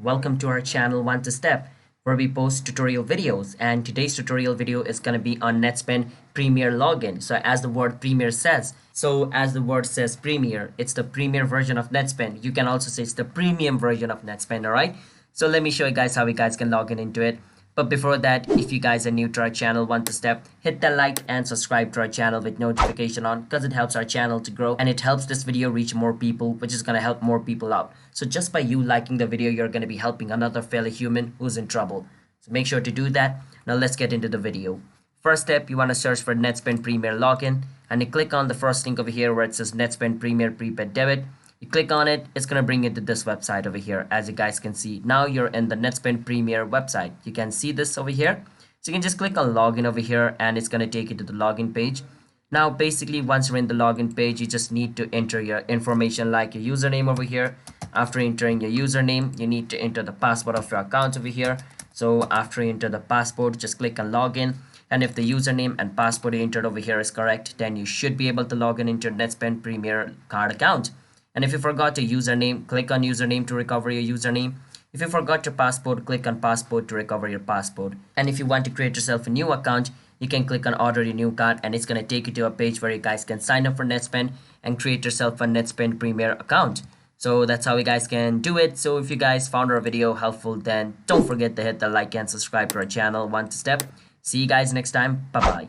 welcome to our channel One to Step, where we post tutorial videos, and today's tutorial video is going to be on Netspend Premier login. So as the word Premier says, Premier, it's the Premier version of Netspend. You can also say it's the premium version of Netspend. All right, so let me show you guys how you guys can log in into it. But before that, if you guys are new to our channel One to Step, hit the like and subscribe to our channel with notification on, because it helps our channel to grow and it helps this video reach more people, which is going to help more people out. So just by you liking the video, you're going to be helping another fellow human who's in trouble. So make sure to do that. Now let's get into the video. First step, you want to search for Netspend Premier login, and you click on the first link over here where it says Netspend Premier Prepaid Debit. You click on it, it's going to bring you to this website over here. As you guys can see, now you're in the Netspend Premier website. You can see this over here. So you can just click on login over here and it's going to take you to the login page. Now basically once you're in the login page, you just need to enter your information like your username over here. After entering your username, you need to enter the password of your account over here. So after you enter the password, just click on login. And if the username and password you entered over here is correct, then you should be able to log in into your Netspend Premier card account. And if you forgot your username, click on username to recover your username. If you forgot your passport, click on passport to recover your passport. And if you want to create yourself a new account, you can click on order your new card, and it's going to take you to a page where you guys can sign up for Netspend and create yourself a Netspend Premier account. So that's how you guys can do it. So if you guys found our video helpful, then don't forget to hit the like and subscribe to our channel One to Step. See you guys next time. Bye bye.